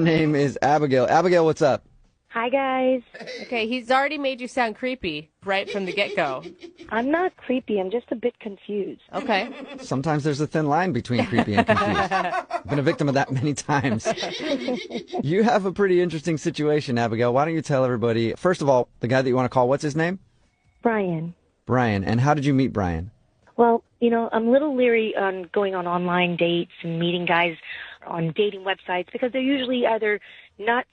Name is Abigail. Abigail, what's up? Hi, guys. Okay, he's already made you sound creepy right from the get-go. I'm not creepy. I'm just a bit confused. Okay. Sometimes there's a thin line between creepy and confused. I've been a victim of that many times. You have a pretty interesting situation, Abigail. Why don't you tell everybody, first of all, the guy that you want to call, what's his name? Brian. Brian. And how did you meet Brian? Well, I'm a little leery on going on online dates and meeting guys on dating websites because they're usually either nuts,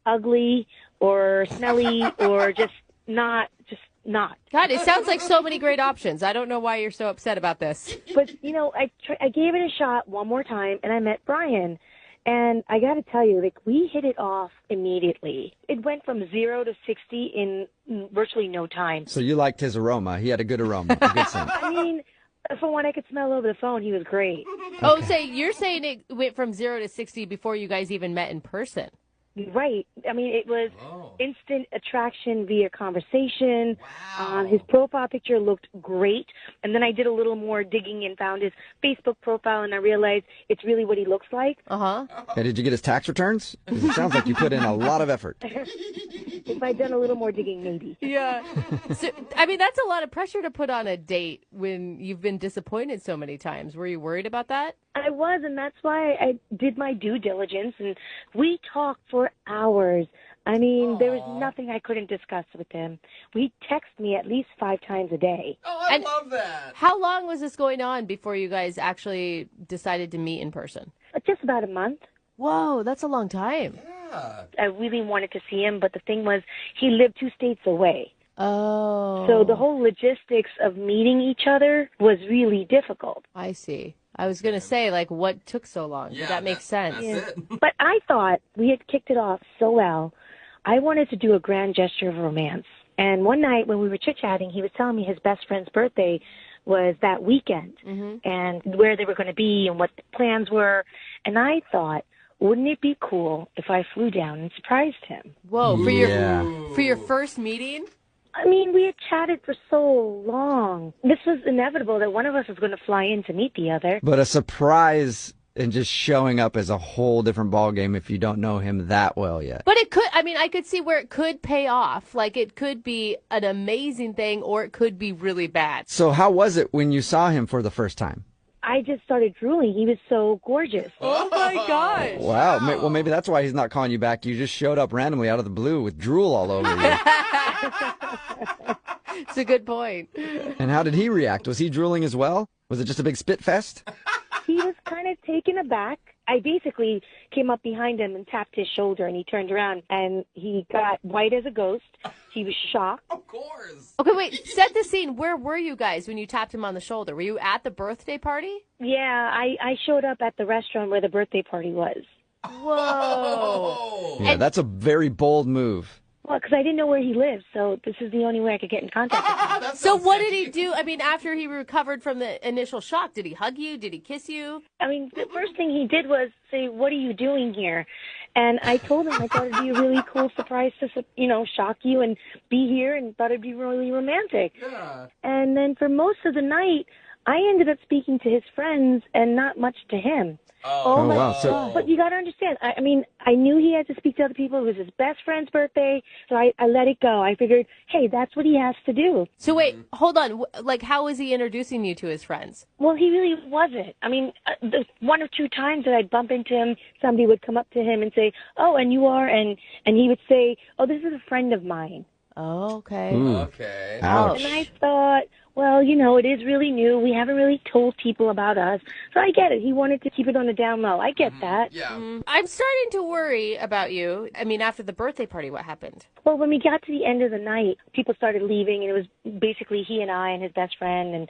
ugly, or smelly, or just not. God, it sounds like so many great options. I don't know why you're so upset about this. But, I gave it a shot one more time, and I met Brian. And I got to tell you, we hit it off immediately. It went from 0 to 60 in virtually no time. So you liked his aroma. He had a good aroma, a good scent. I mean, from what I could smell over the phone, he was great. Oh, you're saying it went from 0 to 60 before you guys even met in person. Right. I mean, it was instant attraction via conversation. Wow. His profile picture looked great. And then I did a little more digging and found his Facebook profile, and I realized it's really what he looks like. Uh-huh. Hey, did you get his tax returns? 'Cause it sounds like you put in a lot of effort. If I'd done a little more digging, maybe. Yeah. So, I mean, that's a lot of pressure to put on a date when you've been disappointed so many times. Were you worried about that? I was, and that's why I did my due diligence, and we talked for hours. I mean, there was nothing I couldn't discuss with him. He'd text me at least 5 times a day. Oh, I love that. How long was this going on before you guys actually decided to meet in person? Just about a month. Whoa, that's a long time. Yeah. I really wanted to see him, but the thing was, he lived 2 states away. Oh. So the whole logistics of meeting each other was really difficult. I see. I was going to say, what took so long? Yeah, but that makes sense. That's it. But I thought we had kicked it off so well. I wanted to do a grand gesture of romance. And one night when we were chit-chatting, he was telling me his best friend's birthday was that weekend and where they were going to be and what the plans were. And I thought, wouldn't it be cool if I flew down and surprised him? Whoa, for your first meeting? I mean, we had chatted for so long. This was inevitable that one of us was going to fly in to meet the other. But a surprise and just showing up is a whole different ballgame if you don't know him that well yet. But I could see where it could pay off. It could be an amazing thing or it could be really bad. So how was it when you saw him for the first time? I just started drooling. He was so gorgeous. Oh, my gosh. Wow. Well, maybe that's why he's not calling you back. You just showed up randomly out of the blue with drool all over you. It's a good point. And how did he react? Was he drooling as well? Was it just a big spit fest? He was kind of taken aback. I basically came up behind him and tapped his shoulder, and he turned around, and he got white as a ghost. He was shocked. Of course. Okay, wait. Set the scene. Where were you guys when you tapped him on the shoulder? Were you at the birthday party? Yeah, I showed up at the restaurant where the birthday party was. Whoa. Yeah, that's a very bold move. Well, because I didn't know where he lived, so this is the only way I could get in contact with him. So what did he do? I mean, after he recovered from the initial shock, did he hug you? Did he kiss you? I mean, the first thing he did was say, "What are you doing here?" And I told him I thought it'd be a really cool surprise to, shock you and be here, and thought it'd be really romantic. Yeah. And then for most of the night, I ended up speaking to his friends and not much to him. Oh, my wow. God. But you got to understand, I mean, I knew he had to speak to other people. It was his best friend's birthday, so I let it go. I figured, hey, that's what he has to do. So wait, hold on. How was he introducing you to his friends? Well, he really wasn't. I mean, the 1 or 2 times that I'd bump into him, somebody would come up to him and say, "Oh, and you are?" And he would say, "Oh, this is a friend of mine." Oh, okay. Ooh. Okay. Ouch. And I thought, well, it is really new. We haven't really told people about us. So I get it. He wanted to keep it on the down low. I get that. Yeah. I'm starting to worry about you. I mean, after the birthday party, what happened? Well, when we got to the end of the night, people started leaving, and it was basically he and I and his best friend. And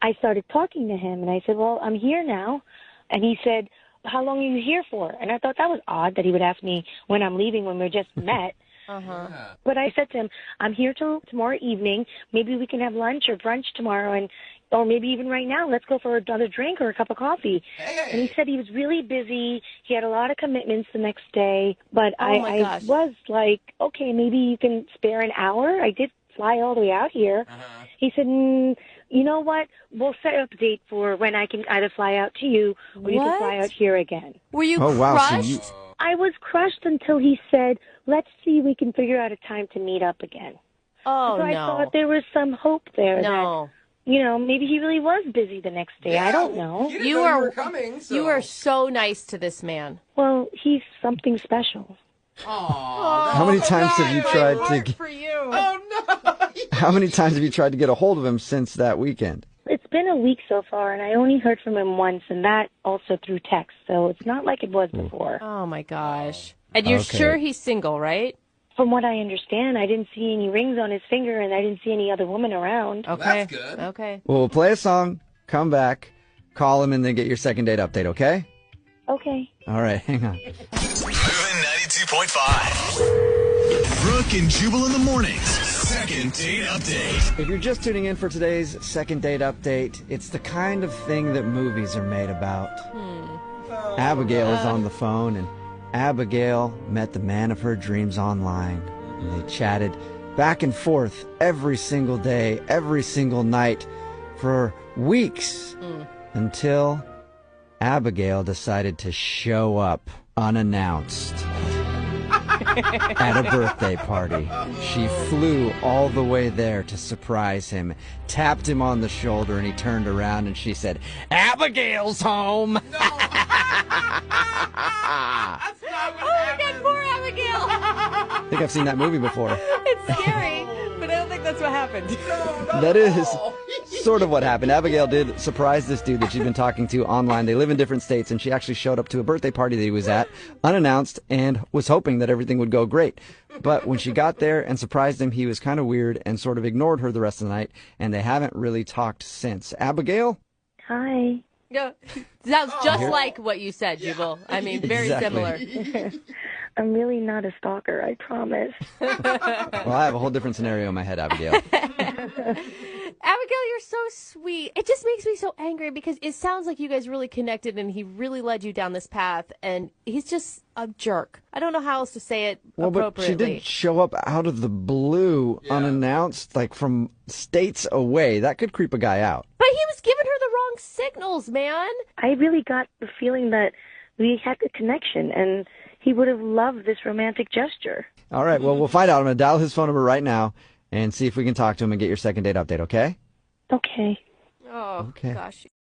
I started talking to him, and I said, well, I'm here now. And he said, how long are you here for? And I thought that was odd that he would ask me when I'm leaving when we just met. Uh-huh. Yeah. But I said to him, I'm here till tomorrow evening. Maybe we can have lunch or brunch tomorrow, or maybe even right now. Let's go for another drink or a cup of coffee. Hey. And he said he was really busy. He had a lot of commitments the next day. But my I gosh. was like, okay, maybe you can spare an hour. I did fly all the way out here. Uh-huh. He said, you know what? We'll set up a date for when I can either fly out to you or you can fly What? out here again. Were you Oh, wow. So crushed? you- I was crushed until he said, let's see if we can figure out a time to meet up again. Oh, so I thought there was some hope there No. that, maybe he really was busy the next day. Yeah, I don't know. He didn't know you were coming, so. You are so nice to this man. Well, he's something special. Aw, How many that's so times have you nice. tried My to heart get, for you. Oh, no. how many times have you tried to get a hold of him since that weekend? It's been a week so far, and I only heard from him once, and that also through text. So it's not like it was before. Oh, my gosh. And you're Okay. sure he's single, right? From what I understand, I didn't see any rings on his finger, and I didn't see any other woman around. Okay. That's good. Okay. Well, we'll play a song, come back, call him, and then get your second date update, okay? Okay. All right, hang on. Moving 92.5. Brooke and Jubal in the mornings. Second date update. If you're just tuning in for today's second date update, it's the kind of thing that movies are made about. Abigail is on the phone, and Abigail met the man of her dreams online. And they chatted back and forth every single day, every single night for weeks until Abigail decided to show up unannounced at a birthday party. She flew all the way there to surprise him, tapped him on the shoulder, and he turned around and she said, "Abigail's home." That's not what Oh, my happened. God, poor Abigail. I think I've seen that movie before. It's scary, but I don't think that's what happened. That is sort of what happened. Abigail did surprise this dude that she'd been talking to online. They live in different states, and she actually showed up to a birthday party that he was at, unannounced, and was hoping that everything would go great. But when she got there and surprised him, he was kind of weird and sort of ignored her the rest of the night, and they haven't really talked since. Abigail? Hi. Yeah. Sounds just like what you said, Jubal. I mean, very Exactly. similar. I'm really not a stalker, I promise. Well, I have a whole different scenario in my head, Abigail. Abigail, you're so sweet. It just makes me so angry because it sounds like you guys really connected and he really led you down this path, and he's just a jerk. I don't know how else to say it Well, but she appropriately. did show up out of the blue, unannounced, like from states away. That could creep a guy out. But he was giving her the wrong signals, man. I really got the feeling that we had a connection, and he would have loved this romantic gesture. All right, well, we'll find out. I'm going to dial his phone number right now and see if we can talk to him and get your second date update, okay? Okay. Oh, Okay. gosh.